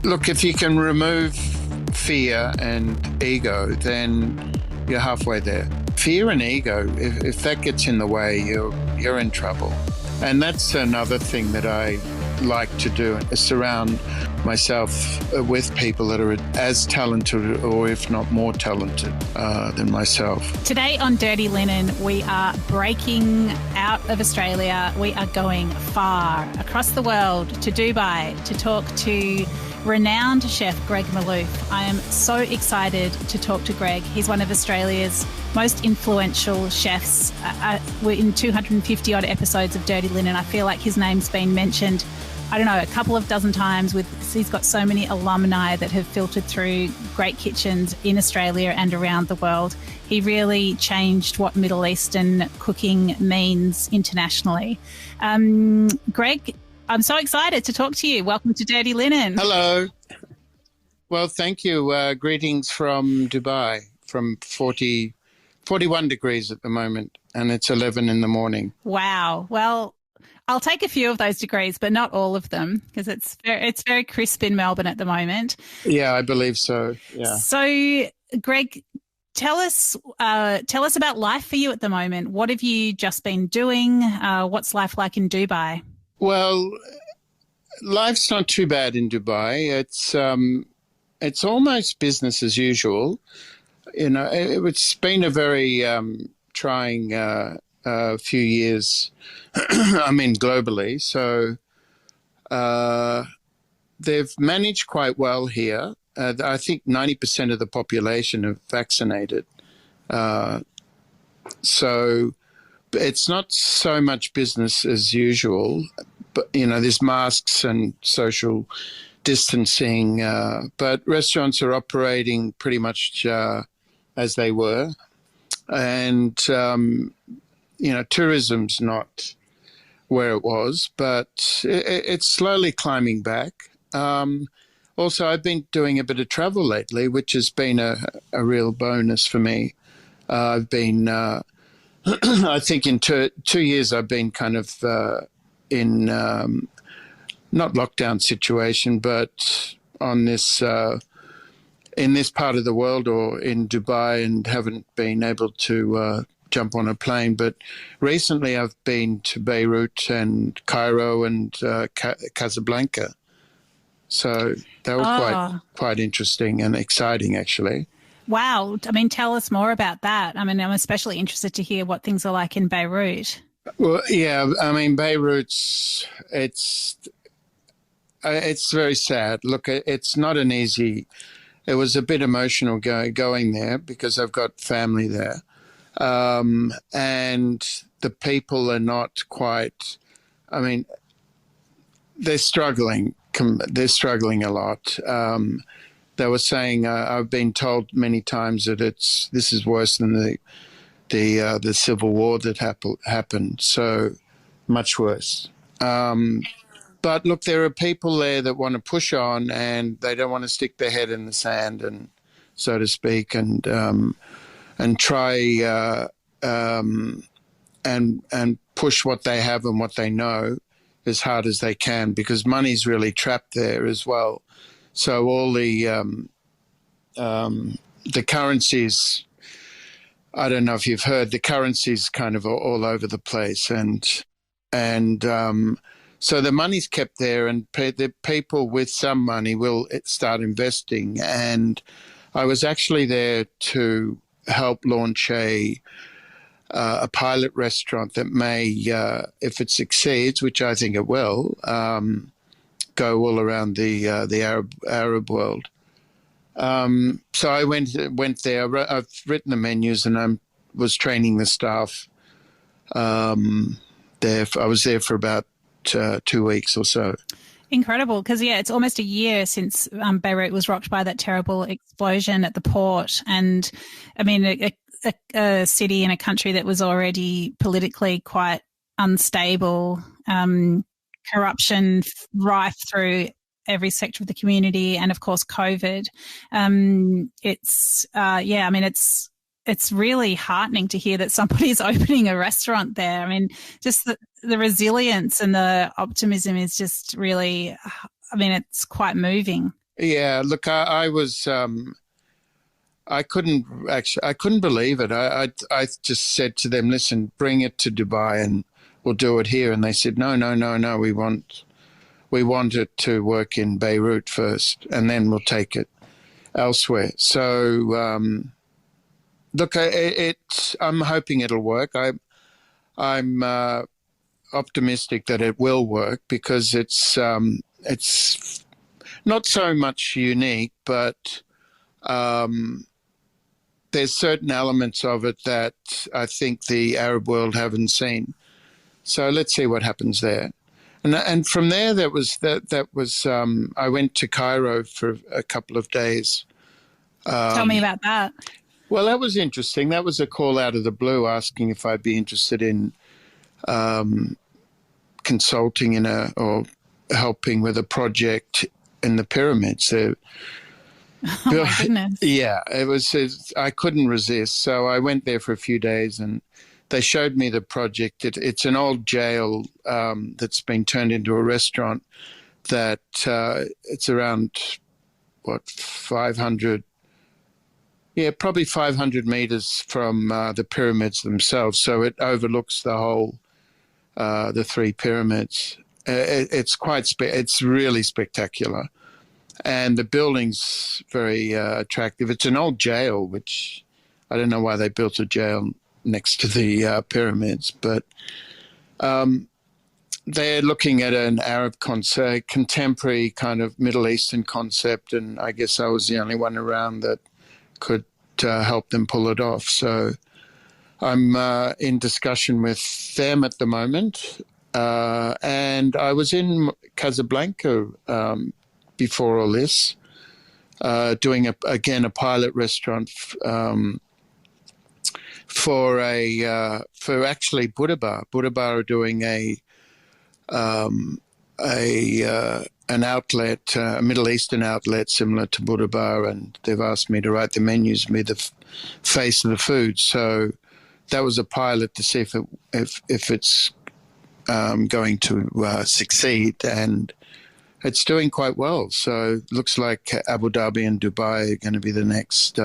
Look, if you can remove fear and ego, then you're halfway there. Fear and ego, if that gets in the way, you're in trouble. And that's another thing that I like to do, is surround myself with people that are as talented, or if not more talented than myself. Today on Dirty Linen, we are breaking out of Australia. We are going far across the world to Dubai to talk to renowned chef Greg Malouf. I am so excited to talk to Greg. He's one of Australia's most influential chefs. We're in 250 odd episodes of Dirty Linen. I feel like his name's been mentioned, I don't know, a couple of dozen times. He's got so many alumni that have filtered through great kitchens in Australia and around the world. He really changed what Middle Eastern cooking means internationally. Greg, I'm so excited to talk to you. Welcome to Dirty Linen. Hello. Well, thank you. Greetings from Dubai, from 41 degrees at the moment, and it's 11 in the morning. Wow. Well, I'll take a few of those degrees, but not all of them, because it's very crisp in Melbourne at the moment. Yeah, I believe so. Yeah. So, Greg, tell us about life for you at the moment. What have you just been doing? What's life like in Dubai? Well, life's not too bad in Dubai. It's almost business as usual. You know, it's been a very trying few years. I mean, globally. So they've managed quite well here. I think 90% of the population are vaccinated. So it's not so much business as usual. But, you know, there's masks and social distancing, but restaurants are operating pretty much as they were. And, you know, tourism's not where it was, but it's slowly climbing back. Also, I've been doing a bit of travel lately, which has been a real bonus for me. I've been, I think in 2 years, I've been kind of in not lockdown situation, but on this in this part of the world or in Dubai, and haven't been able to jump on a plane. But recently I've been to Beirut and Cairo and Casablanca. So that was quite interesting and exciting, actually. Wow. I mean, tell us more about that. I mean, I'm especially interested to hear what things are like in Beirut. Well, yeah, I mean, Beirut's, it's very sad. Look, it's not an easy, it was a bit emotional going there because I've got family there. And the people are not quite, I mean, they're struggling a lot. They were saying, I've been told many times that this is worse than the civil war that happened, so much worse. But look, there are people there that want to push on, and they don't want to stick their head in the sand, and so to speak, and try and push what they have and what they know as hard as they can, because money's really trapped there as well. So all the currencies, I don't know if you've heard, the currency's kind of all over the place, and so the money's kept there, and the people with some money will start investing. And I was actually there to help launch a pilot restaurant that may, if it succeeds, which I think it will, go all around the Arab world. So I went there. I've written the menus, and I was training the staff there. I was there for about 2 weeks or so. Incredible, because, yeah, it's almost a year since Beirut was rocked by that terrible explosion at the port. And, I mean, a city in a country that was already politically quite unstable, corruption rife through every sector of the community, and, of course, COVID. It's really heartening to hear that somebody's opening a restaurant there. I mean, just the resilience and the optimism is just really, I mean, it's quite moving. Yeah, look, I was I couldn't believe it. I just said to them, listen, bring it to Dubai and we'll do it here. And they said, no, no, no, no, we want it to work in Beirut first, and then we'll take it elsewhere. So look, I'm hoping it'll work. I'm optimistic that it will work because it's not so much unique, but there's certain elements of it that I think the Arab world haven't seen. So let's see what happens there. And from there, that was I went to Cairo for a couple of days. Tell me about that. Well, that was interesting. That was a call out of the blue asking if I'd be interested in consulting or helping with a project in the pyramids. Oh my goodness. Yeah, I couldn't resist. So I went there for a few days and they showed me the project. It's an old jail that's been turned into a restaurant that it's around, 500, probably 500 meters from the pyramids themselves. So it overlooks the whole, the three pyramids. It's really spectacular. And the building's very attractive. It's an old jail, which I don't know why they built a jail next to the pyramids, but they're looking at an Arab concept, contemporary kind of Middle Eastern concept, and I guess I was the only one around that could help them pull it off. So I'm in discussion with them at the moment, and I was in Casablanca before all this, doing a pilot restaurant for actually Buddha Bar. Buddha Bar are doing an outlet, a Middle Eastern outlet similar to Buddha Bar, and they've asked me to write the menus and be the face of the food. So that was a pilot to see if it's going to succeed, and it's doing quite well. So it looks like Abu Dhabi and Dubai are going to be the next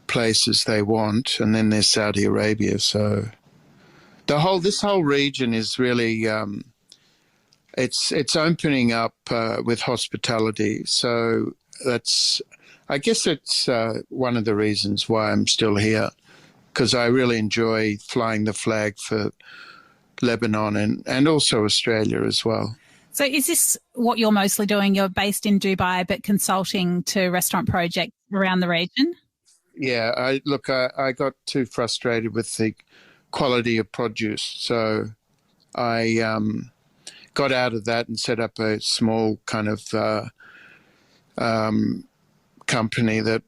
places they want, and then there's Saudi Arabia. So this whole region is really it's opening up with hospitality. So I guess it's one of the reasons why I'm still here, because I really enjoy flying the flag for Lebanon and also Australia as well. So is this what you're mostly doing? You're based in Dubai, but consulting to restaurant projects around the region? Yeah, I got too frustrated with the quality of produce. So I got out of that and set up a small kind of company that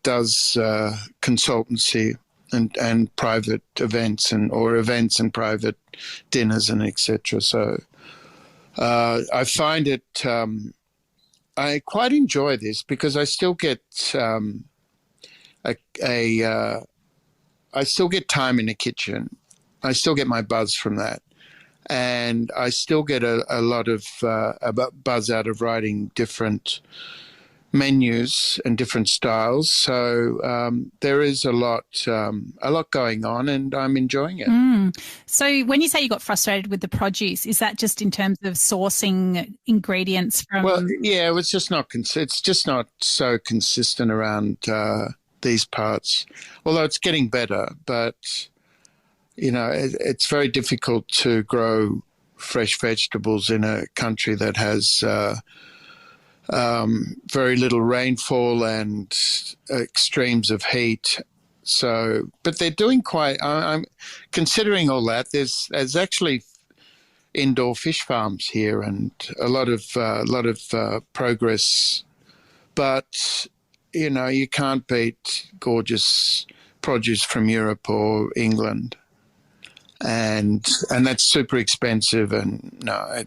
does consultancy and private events or events and private dinners and etc. So I find it I quite enjoy this because I still get I still get time in the kitchen. I still get my buzz from that. And I still get a lot of buzz out of writing different menus and different styles. So there is a lot going on, and I'm enjoying it. So when you say you got frustrated with the produce, is that just in terms of sourcing ingredients from? Well, yeah, it's just not so consistent around these parts. Although it's getting better, but it's very difficult to grow fresh vegetables in a country that has very little rainfall and extremes of heat. So, but they're doing quite. I'm considering all that. There's actually indoor fish farms here and a lot of progress. But you can't beat gorgeous produce from Europe or England. And that's super expensive, and they're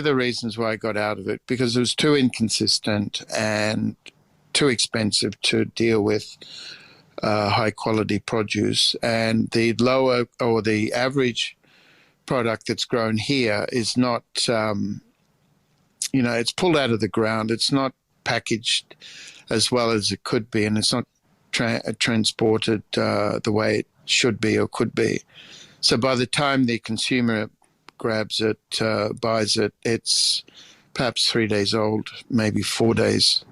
the reasons why I got out of it, because it was too inconsistent and too expensive to deal with high quality produce, and the lower or the average product that's grown here is not it's pulled out of the ground. It's not packaged as well as it could be, and it's not transported the way it should be or could be. So by the time the consumer grabs it, buys it, it's perhaps 3 days old, maybe 4 days.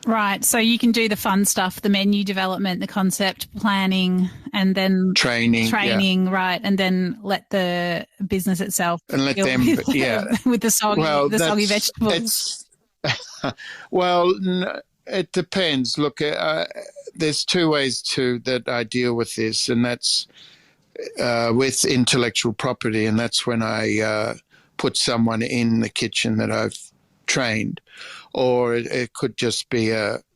Right. So you can do the fun stuff, the menu development, the concept planning, and then training, yeah. right, and then let the business itself and let them, with the soggy vegetables. Well, it depends. Look, there's two ways that I deal with this, and that's with intellectual property, and that's when I put someone in the kitchen that I've trained, or it could just be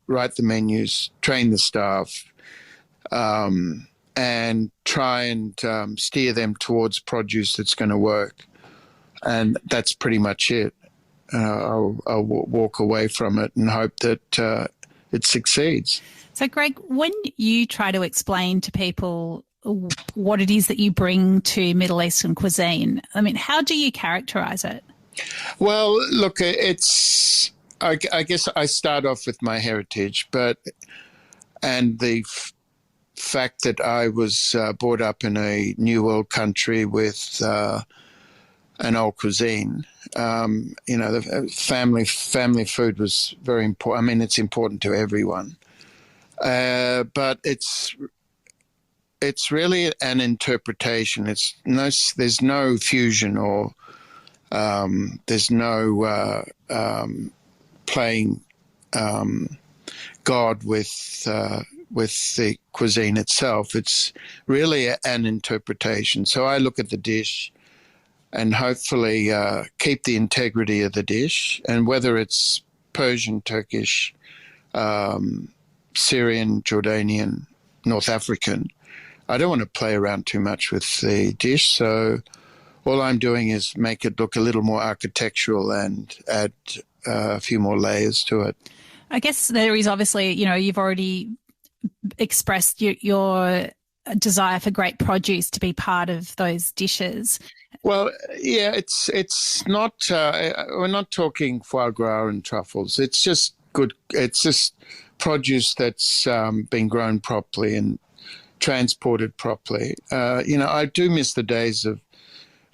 write the menus, train the staff, and try and steer them towards produce that's going to work. And that's pretty much it. I'll walk away from it and hope that it succeeds. So, Greg, when you try to explain to people what it is that you bring to Middle Eastern cuisine, I mean, how do you characterize it? Well, look, I guess I start off with my heritage, and the fact that I was brought up in a New World country with an old cuisine. The family food was very important. I mean, it's important to everyone, but it's really an interpretation. There's no fusion or there's no playing God with the cuisine itself. It's really an interpretation. So I look at the dish and hopefully keep the integrity of the dish, and whether it's Persian, Turkish, Syrian, Jordanian, North African, I don't want to play around too much with the dish. So all I'm doing is make it look a little more architectural and add a few more layers to it. I guess there is obviously, you've already expressed your desire for great produce to be part of those dishes. Well, yeah, it's not. We're not talking foie gras and truffles. It's just good. It's just produce that's been grown properly and transported properly. I do miss the days of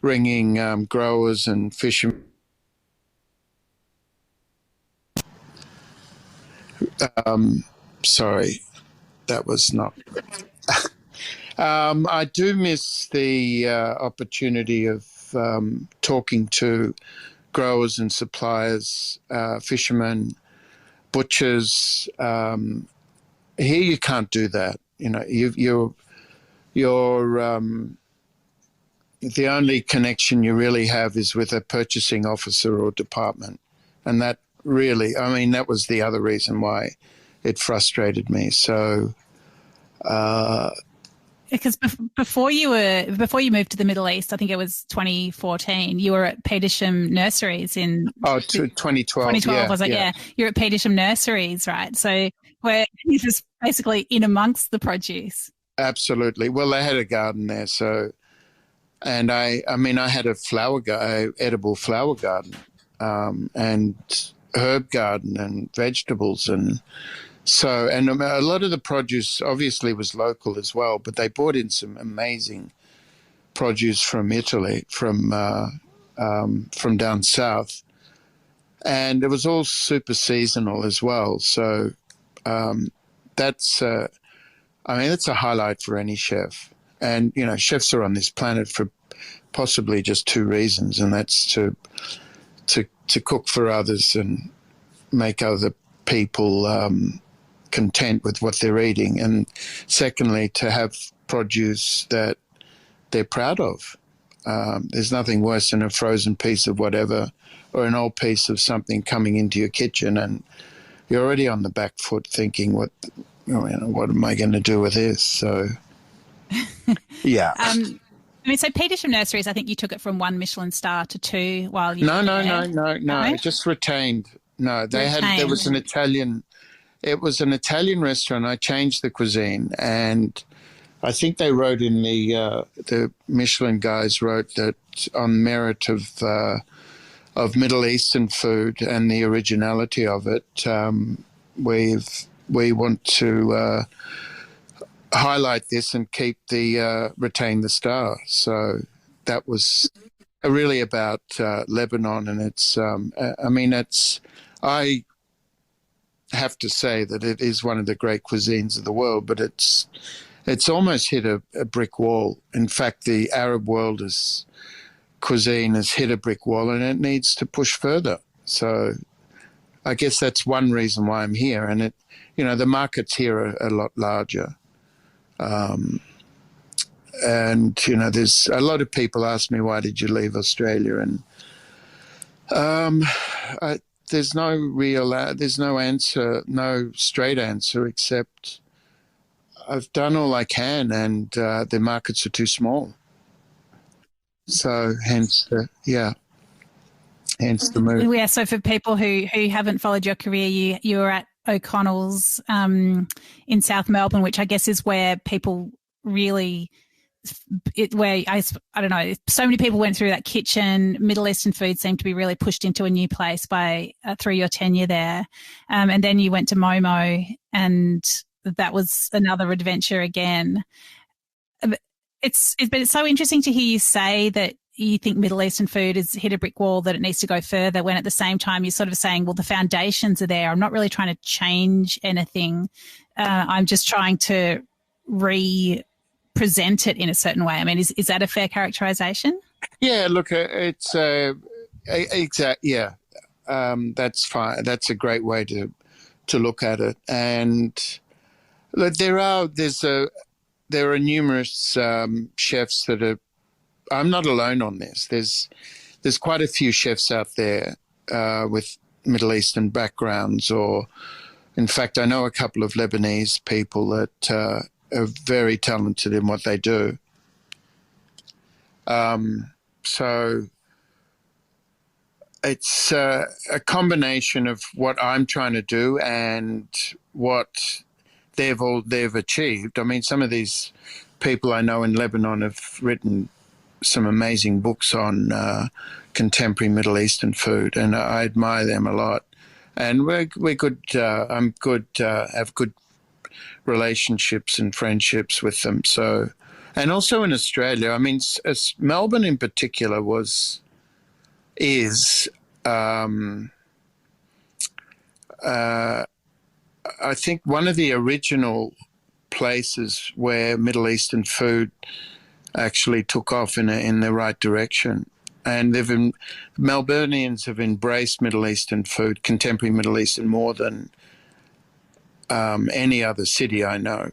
ringing growers and fishermen. Sorry, that was not. I do miss the opportunity of talking to growers and suppliers, fishermen, butchers. Here you can't do that. You're the only connection you really have is with a purchasing officer or department, and that really, that was the other reason why it frustrated me. So. Because before you moved to the Middle East, I think it was 2014, you were at Petersham Nurseries in... 2012. 2012, was it? Yeah. You're at Petersham Nurseries, right? So where you're just basically in amongst the produce. Absolutely. Well, they had a garden there, so... And I had a edible flower garden, and herb garden and vegetables and... So, and a lot of the produce obviously was local as well, but they brought in some amazing produce from Italy, from down south, and it was all super seasonal as well. So that's a highlight for any chef. And chefs are on this planet for possibly just two reasons, and that's to cook for others and make other people content with what they're eating, and secondly, to have produce that they're proud of. There's nothing worse than a frozen piece of whatever or an old piece of something coming into your kitchen and you're already on the back foot thinking, what am I going to do with this? So, yeah. So Petersham Nurseries, I think you took it from 1 Michelin star to 2 while you No. It just retained. No, there was an Italian... It was an Italian restaurant. I changed the cuisine, and I think they wrote in the Michelin guys wrote that on merit of of Middle Eastern food and the originality of it. We want to highlight this and keep the retain the star. So that was really about Lebanon, and it's. I have to say that it is one of the great cuisines of the world, but it's almost hit a brick wall. In fact, the Arab world cuisine has hit a brick wall, and it needs to push further. So I guess that's one reason why I'm here, and the markets here are a lot larger. And there's a lot of people ask me, why did you leave Australia? And there's no answer, no straight answer, except I've done all I can, and the markets are too small. So hence the move. Yeah. So for people who haven't followed your career, you were at O'Connell's in South Melbourne, which I guess is where people really. I don't know, so many people went through that kitchen. Middle Eastern food seemed to be really pushed into a new place through your tenure there. And then you went to Momo, and that was another adventure again. But it's so interesting to hear you say that you think Middle Eastern food has hit a brick wall, that it needs to go further, when at the same time you're sort of saying, well, the foundations are there. I'm not really trying to change anything. I'm just trying to present it in a certain way. I mean, is that a fair characterization? Yeah, look, it's exact. Yeah, that's fine. That's a great way to look at it. And look, there are numerous chefs that are. I'm not alone on this. There's quite a few chefs out there with Middle Eastern backgrounds, or in fact, I know a couple of Lebanese people that are very talented in what they do. So it's a combination of what I'm trying to do and what they've achieved. I mean, some of these people I know in Lebanon have written some amazing books on contemporary Middle Eastern food, and I admire them a lot. And we're good. I'm good. Have good relationships and friendships with them. So, and also in Australia, I mean, Melbourne in particular is. I think one of the original places where Middle Eastern food actually took off in the right direction. And Melburnians have embraced Middle Eastern food, contemporary Middle Eastern, more than any other city I know.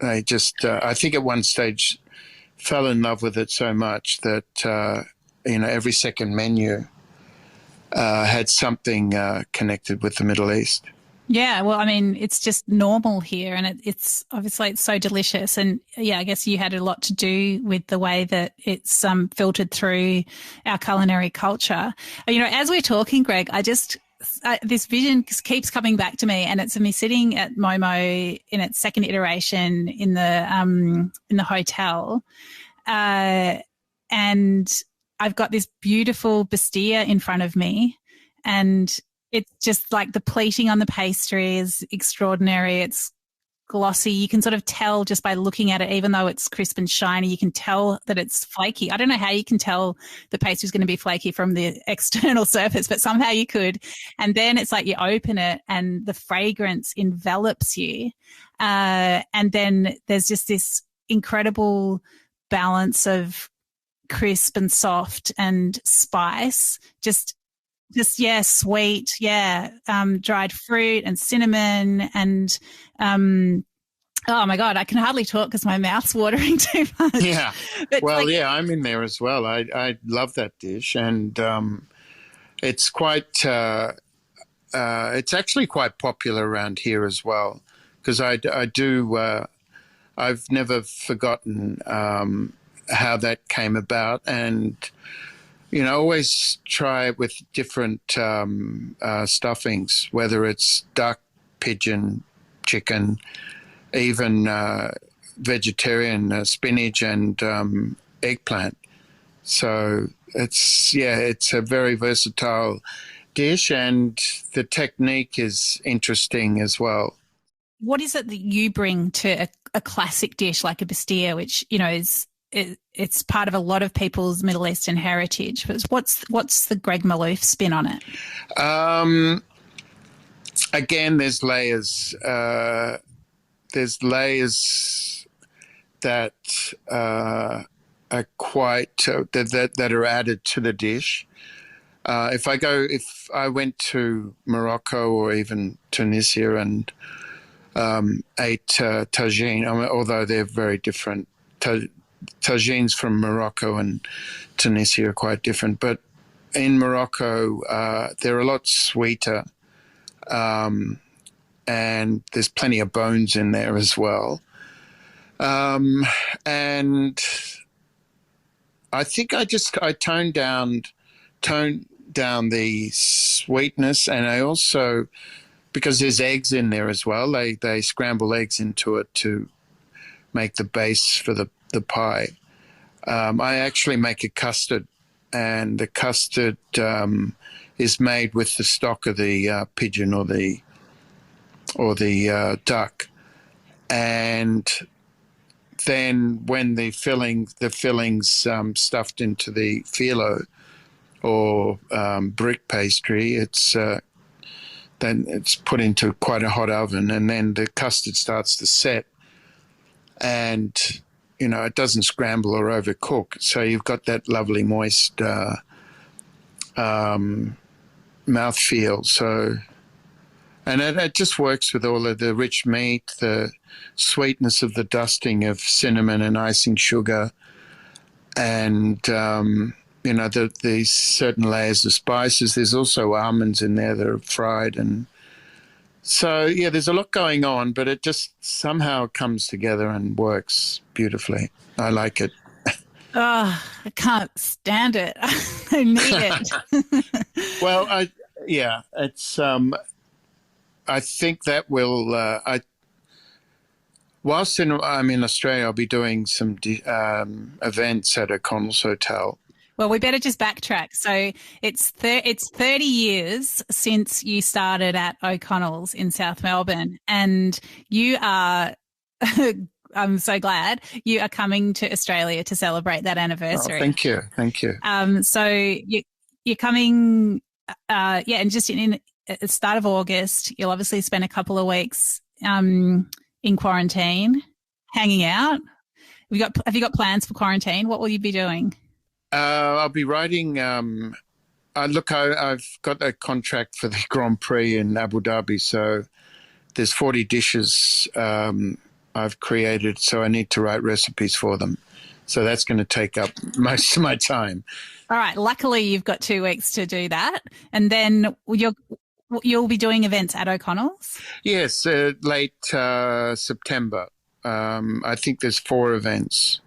They just, I think at one stage, fell in love with it so much that, every second menu had something connected with the Middle East. Yeah, well, I mean, it's just normal here, and it's obviously it's so delicious. And yeah, I guess you had a lot to do with the way that it's filtered through our culinary culture. As we're talking, Greg, this vision keeps coming back to me, and it's me sitting at Momo in its second iteration in the hotel, and I've got this beautiful Bastia in front of me, and it's just like the pleating on the pastry is extraordinary. It's glossy. You can sort of tell just by looking at it, even though it's crisp and shiny, you can tell that it's flaky. I don't know how you can tell the pastry is going to be flaky from the external surface, but somehow you could. And then it's like you open it and the fragrance envelops you. And then there's just this incredible balance of crisp and soft and spice, just sweet, dried fruit and cinnamon and oh my God, I can hardly talk because my mouth's watering too much. Yeah, I'm in there as well. I love that dish, and it's quite it's actually quite popular around here as well, because I do I've never forgotten how that came about, and always try it with different stuffings, whether it's duck, pigeon, chicken, even vegetarian spinach and eggplant. So it's a very versatile dish, and the technique is interesting as well. What is it that you bring to a classic dish like a bastilla, which, you know, it's part of a lot of people's Middle Eastern heritage? But what's the Greg Malouf spin on it? Again, there's layers. There's layers that are quite that are added to the dish. If I went to Morocco or even Tunisia and ate tagine, although they're very different. Tagines from Morocco and Tunisia are quite different, but in Morocco they're a lot sweeter, and there's plenty of bones in there as well. And I think I toned down the sweetness, and I also, because there's eggs in there as well, they scramble eggs into it to make the base for the pie. I actually make a custard, and the custard is made with the stock of the pigeon or the duck, and then when the fillings stuffed into the phyllo or brick pastry, then it's put into quite a hot oven, and then the custard starts to set, and it doesn't scramble or overcook, so you've got that lovely moist mouthfeel. So, and it just works with all of the rich meat, the sweetness of the dusting of cinnamon and icing sugar, and these certain layers of spices. There's also almonds in there that are fried, and so there's a lot going on, but it just somehow comes together and works beautifully. I like it. Oh, I can't stand it. I need it. Well, it's. I think that will. Whilst I'm in Australia, I'll be doing some events at O'Connell's Hotel. Well, we better just backtrack. So it's 30 years since you started at O'Connell's in South Melbourne, and you are. I'm so glad you are coming to Australia to celebrate that anniversary. Oh, thank you. So you're coming, and just at the start of August, you'll obviously spend a couple of weeks in quarantine, hanging out. Have you got plans for quarantine? What will you be doing? I'll be writing. I've got a contract for the Grand Prix in Abu Dhabi, so there's 40 dishes I've created, so I need to write recipes for them. So that's going to take up most of my time. All right. Luckily, you've got 2 weeks to do that, and then you'll be doing events at O'Connell's? Yes, late September. I think there's 4 events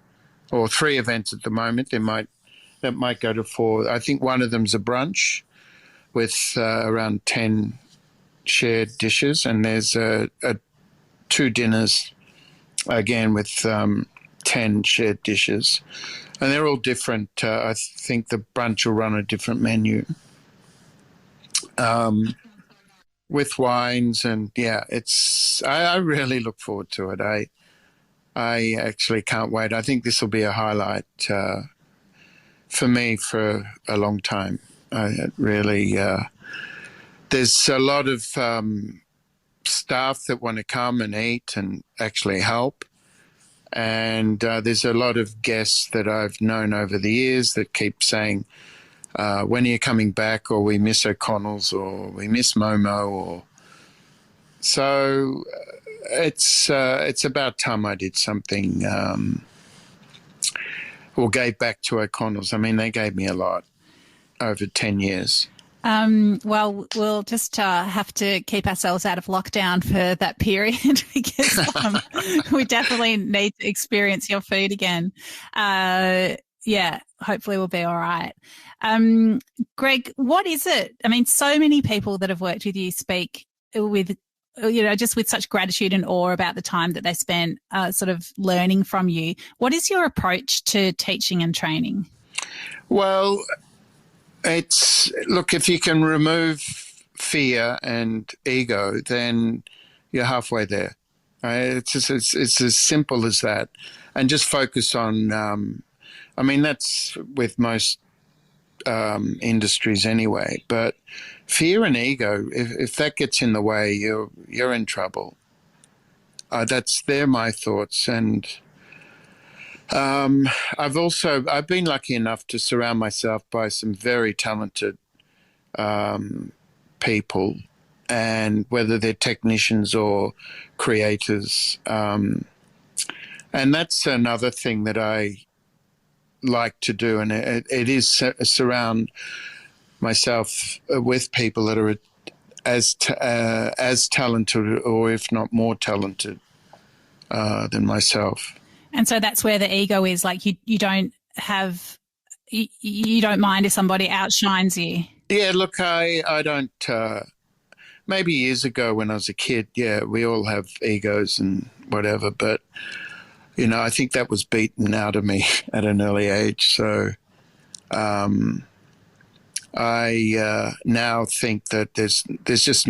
or 3 events at the moment. That might go to 4. I think one of them's a brunch with around 10 shared dishes, and there's 2 dinners again with 10 shared dishes, and they're all different. I think the brunch will run a different menu with wines, and I really look forward to it. I actually can't wait. I think this will be a highlight for me for a long time. There's a lot of staff that want to come and eat and actually help, and there's a lot of guests that I've known over the years that keep saying, when are you coming back, or we miss O'Connell's, or we miss Momo, so it's about time I did something or gave back to O'Connell's. I mean, they gave me a lot over 10 years. Well, we'll just have to keep ourselves out of lockdown for that period because we definitely need to experience your food again. Hopefully we'll be all right. Greg, what is it? I mean, so many people that have worked with you speak with, just with such gratitude and awe about the time that they spent sort of learning from you. What is your approach to teaching and training? Well, look, if you can remove fear and ego, then you're halfway there. Right? It's as simple as that, and just focus on. I mean, that's with most industries anyway. But fear and ego, if that gets in the way, you're in trouble. They're my thoughts, and I've been lucky enough to surround myself by some very talented people, and whether they're technicians or creators, and that's another thing that I like to do, and it is surround myself with people that are as talented, or if not more talented, than myself. And so that's where the ego is. Like you don't have, you don't mind if somebody outshines you. Yeah, look, I don't. Maybe years ago when I was a kid, yeah, we all have egos and whatever, but I think that was beaten out of me at an early age. So I now think that there's just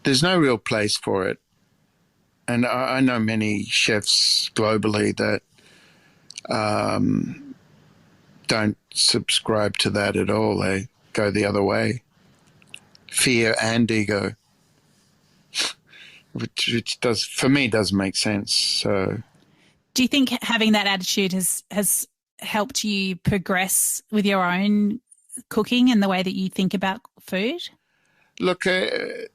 there's no real place for it. And I know many chefs globally that don't subscribe to that at all. They go the other way. Fear and ego, which does, for me, doesn't make sense. So, do you think having that attitude has helped you progress with your own cooking and the way that you think about food? Look,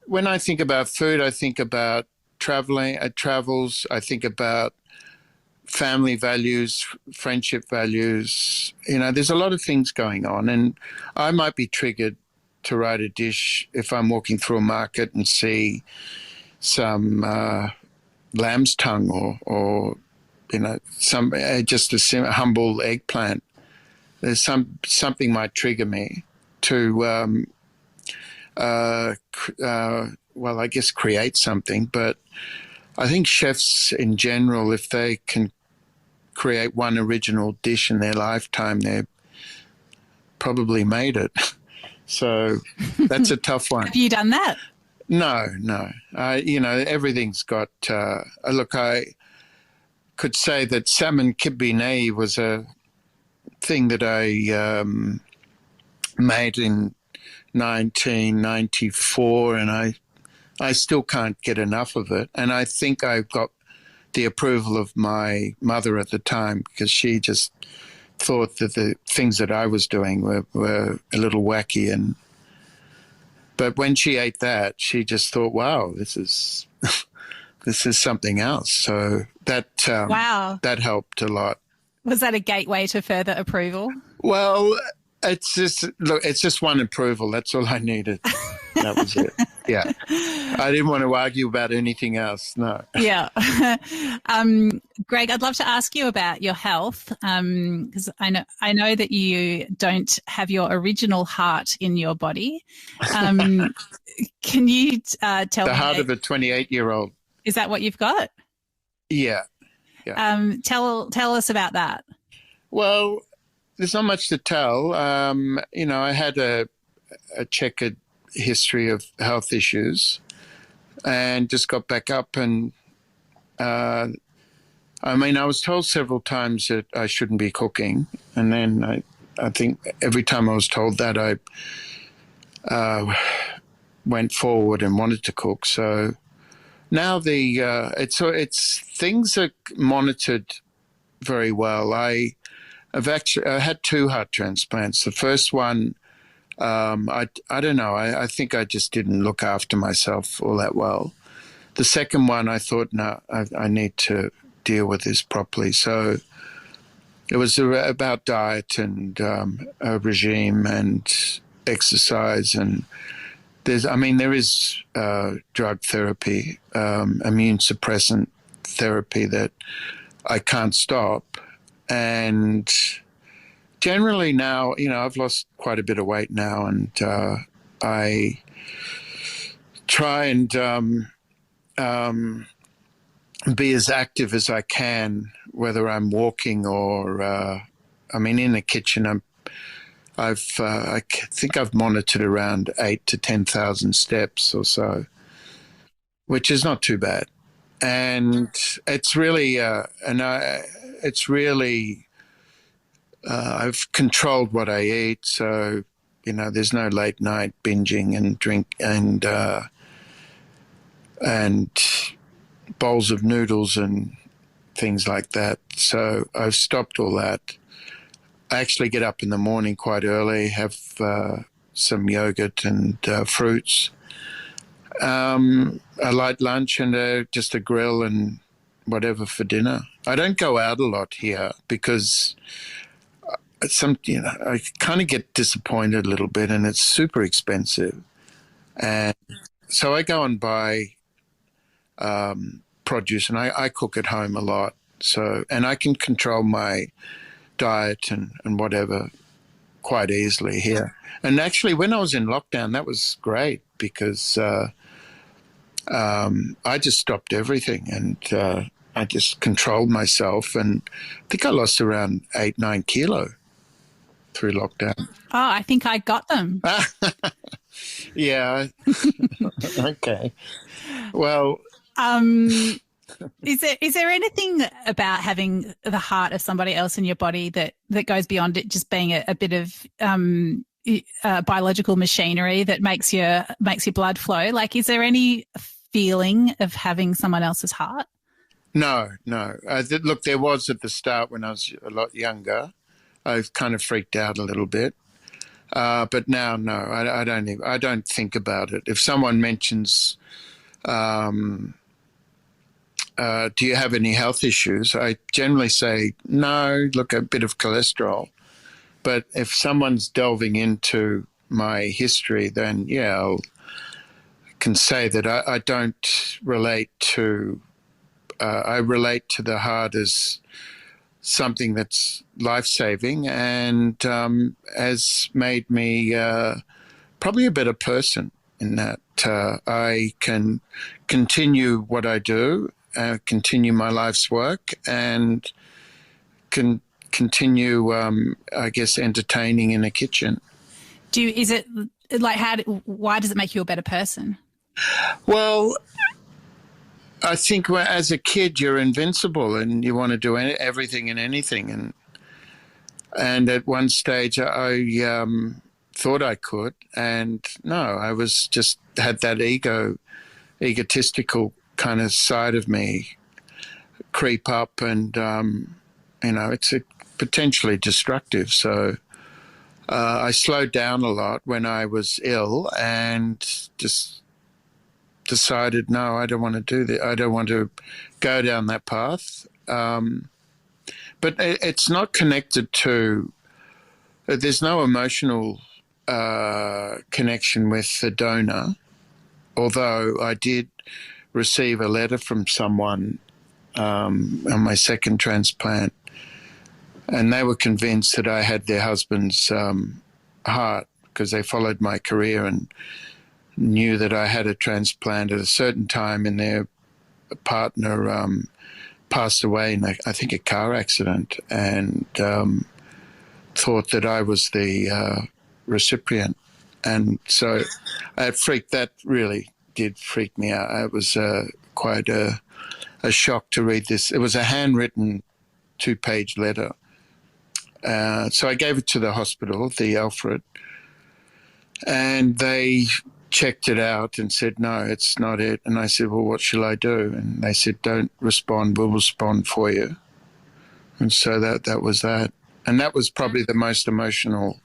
when I think about food, I think about travels. I think about family values, friendship values. There's a lot of things going on, and I might be triggered to write a dish if I'm walking through a market and see some lamb's tongue or some just a humble eggplant. There's something might trigger me to well, I guess create something. But I think chefs in general, if they can create one original dish in their lifetime, they've probably made it. So that's a tough one. Have you done that? No. Everything's got. Look, I could say that salmon kibinei was a thing that I made in 1994, and I still can't get enough of it. And I think I got the approval of my mother at the time, because she just thought that the things that I was doing were a little wacky. But when she ate that, she just thought, wow, this is something else. So that wow, that helped a lot. Was that a gateway to further approval? Well, it's just one approval. That's all I needed. That was it. Yeah. I didn't want to argue about anything else. No. Yeah. Greg, I'd love to ask you about your health, because I know that you don't have your original heart in your body. Can you tell me? The heart of a 28-year-old. Is that what you've got? Yeah. Tell us about that. Well, there's not much to tell. I had a checkered history of health issues, and just got back up. And I was told several times that I shouldn't be cooking, and then I think every time I was told that, I went forward and wanted to cook. So now it's things are monitored very well. I had 2 heart transplants. The first one, I don't know. I think I just didn't look after myself all that well. The second one, I thought, no, I need to deal with this properly. So it was about diet and a regime and exercise. And there is drug therapy, immune suppressant therapy that I can't stop. And generally now, I've lost quite a bit of weight now, and I try and be as active as I can, whether I'm walking or I mean, in the kitchen, I think I've monitored around 8 to 10,000 steps or so, which is not too bad. And it's really, I've controlled what I eat. So, there's no late night binging and drink and bowls of noodles and things like that. So I've stopped all that. I actually get up in the morning quite early, have some yogurt and fruits, a light lunch, and just a grill and whatever for dinner. I don't go out a lot here because I kind of get disappointed a little bit, and it's super expensive. And so I go and buy produce, and I cook at home a lot. So, and I can control my diet and whatever quite easily here. And actually, when I was in lockdown, that was great because I just stopped everything and I just controlled myself. And I think I lost around 8-9 kilo through lockdown. Oh, I think I got them. Yeah. Okay. Well, is there anything about having the heart of somebody else in your body that goes beyond it just being a bit of biological machinery that makes your blood flow? Like, is there any feeling of having someone else's heart? No. Look, there was at the start when I was a lot younger. I kind of freaked out a little bit. But now, no, I don't think about it. If someone mentions, do you have any health issues? I generally say, no, look, a bit of cholesterol. But if someone's delving into my history, then I can say that I don't relate to, I relate to the heart as something that's life-saving and has made me probably a better person in that I can continue what I do, continue my life's work, and can continue, I guess, entertaining in a kitchen. Why does it make you a better person? Well, I think as a kid you're invincible and you want to do everything and anything, and at one stage I thought I could, and no, I was just had that egotistical kind of side of me creep up, and it's potentially destructive. So I slowed down a lot when I was ill and just decided, no, I don't want to do that. I don't want to go down that path. But it's not connected to, there's no emotional connection with the donor, although I did receive a letter from someone on my second transplant, and they were convinced that I had their husband's heart because they followed my career and knew that I had a transplant at a certain time, and their partner passed away in, I think, a car accident, and thought that I was the recipient. And so that really did freak me out. It was quite a shock to read this. It was a handwritten 2-page letter. So I gave it to the hospital, the Alfred, and they checked it out and said, no, it's not it. And I said, well, what shall I do? And they said, don't respond, we'll respond for you. And so that was that. And that was probably the most emotional.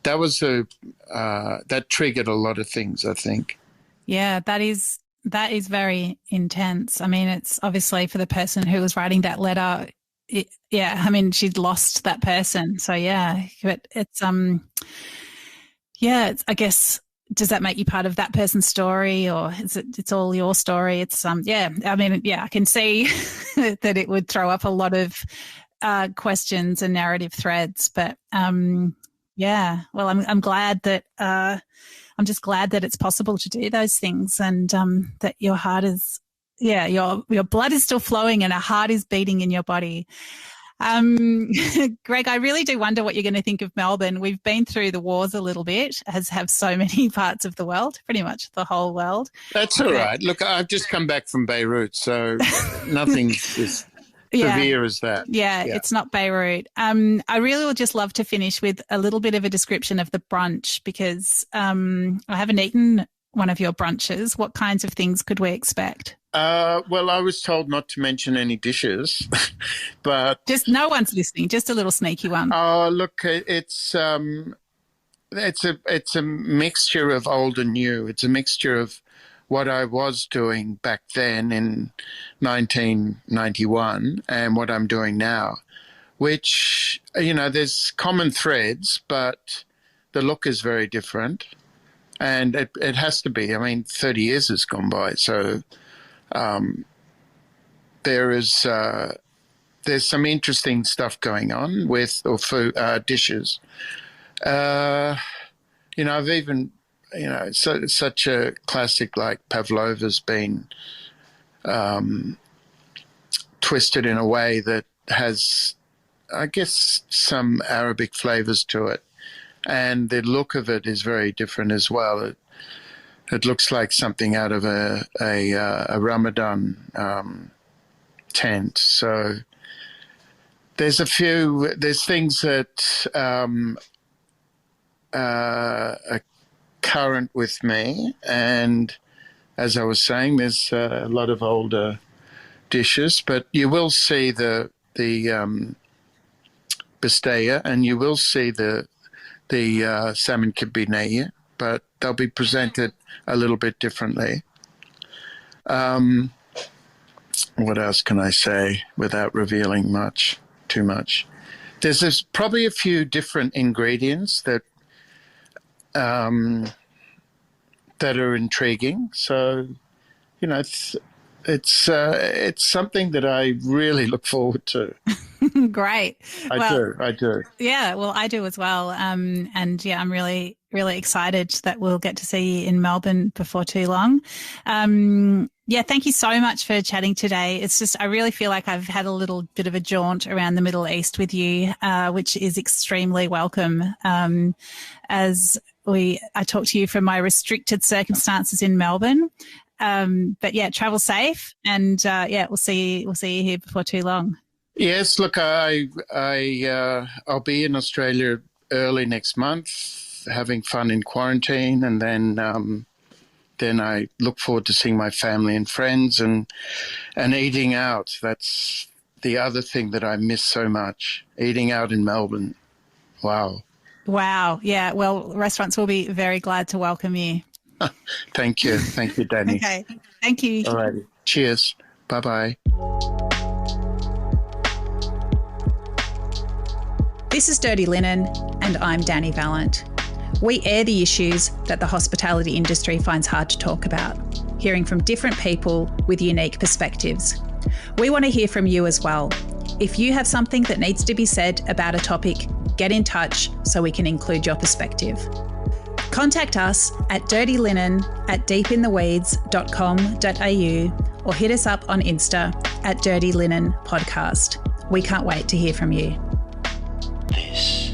That was that triggered a lot of things, I think. Yeah, that is very intense. I mean, it's obviously for the person who was writing that letter. She'd lost that person. So but it's I guess, does that make you part of that person's story, or it's all your story? It's I can see that it would throw up a lot of questions and narrative threads, but well, I'm glad that I'm just glad that it's possible to do those things, and that your heart is your blood is still flowing and a heart is beating in your body. Greg, I really do wonder what you're going to think of Melbourne. We've been through the wars a little bit, as have so many parts of the world, pretty much the whole world. That's all right. Look, I've just come back from Beirut, so nothing is severe as that. Yeah, it's not Beirut. I really would just love to finish with a little bit of a description of the brunch, because I haven't eaten one of your brunches. What kinds of things could we expect? Well, I was told not to mention any dishes, but just no one's listening. Just a little sneaky one. Oh, look, it's a mixture of old and new. It's a mixture of what I was doing back then in 1991 and what I'm doing now, which, there's common threads, but the look is very different, and it has to be. I mean, 30 years has gone by, so. There's some interesting stuff going on with food dishes. I've even such a classic like pavlova's been twisted in a way that has, I guess, some Arabic flavors to it, and the look of it is very different as well. It looks like something out of a Ramadan tent. So there's things that are current with me, and as I was saying, there's a lot of older dishes. But you will see the bistaya, and you will see the salmon kibinaya, but they'll be presented a little bit differently. What else can I say without revealing too much? There's probably a few different ingredients that are intriguing. So, it's something that I really look forward to. Great. I do. Yeah, well, I do as well. And I'm really, really excited that we'll get to see you in Melbourne before too long. Thank you so much for chatting today. It's just, I really feel like I've had a little bit of a jaunt around the Middle East with you, which is extremely welcome. As I talk to you from my restricted circumstances in Melbourne. But yeah, travel safe, and we'll see you here before too long. Yes, look, I'll be in Australia early next month, having fun in quarantine, and then I look forward to seeing my family and friends and eating out. That's the other thing that I miss so much, eating out in Melbourne. Wow. Yeah. Well, restaurants will be very glad to welcome you. Thank you, Dani. Okay. Thank you. All righty. Cheers. Bye-bye. This is Dirty Linen, and I'm Dani Valent. We air the issues that the hospitality industry finds hard to talk about, hearing from different people with unique perspectives. We want to hear from you as well. If you have something that needs to be said about a topic, get in touch so we can include your perspective. Contact us at dirtylinenat.deepintheweeds.com.au or hit us up on Insta at Dirty Linen Podcast. We can't wait to hear from you. This